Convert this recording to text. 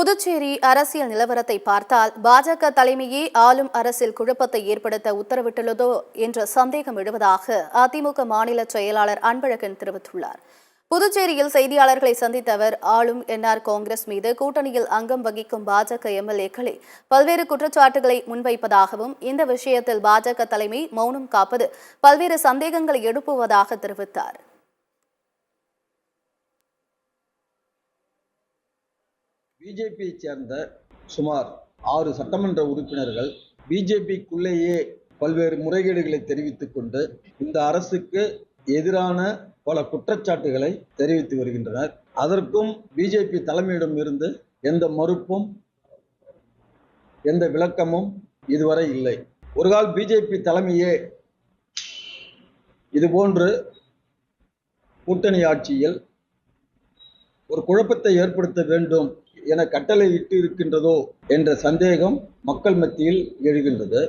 புதுச்சேரி அரசியல் நிலவரத்தை பார்த்தால் பாஜக தலைமையே ஆளும் அரசில் குழப்பத்தை ஏற்படுத்த உத்தரவிட்டுள்ளதோ என்ற சந்தேகம் எழுவதாக அதிமுக மாநில செயலாளர் அன்பழகன் தெரிவித்துள்ளார். புதுச்சேரியில் செய்தியாளர்களை சந்தித்த அவர் ஆளும் என்ஆர் காங்கிரஸ் மீது கூட்டணியில் அங்கம் வகிக்கும் பாஜக எம்எல்ஏக்களே பல்வேறு குற்றச்சாட்டுகளை முன்வைப்பதாகவும் இந்த விஷயத்தில் பாஜக தலைமை மௌனம் காப்பது பல்வேறு சந்தேகங்களை எழுப்புவதாக தெரிவித்தார். பிஜேபியை சேர்ந்த சுமார் 6 சட்டமன்ற உறுப்பினர்கள் பிஜேபிக்குள்ளேயே பல்வேறு முறைகேடுகளை தெரிவித்துக் கொண்டு இந்த அரசுக்கு எதிரான பல குற்றச்சாட்டுகளை தெரிவித்து வருகின்றனர். அதற்கும் பிஜேபி தலைமையிடம் இருந்து எந்த மறுப்பும் எந்த விளக்கமும் இதுவரை இல்லை. ஒருகால் பிஜேபி தலைமையே இதுபோன்று கூட்டணி ஆட்சியில் ஒரு குழப்பத்தை ஏற்படுத்த வேண்டும் என கட்டளை இட்டு இருக்கின்றதோ என்ற சந்தேகம் மக்கள் மத்தியில் எழுகின்றது.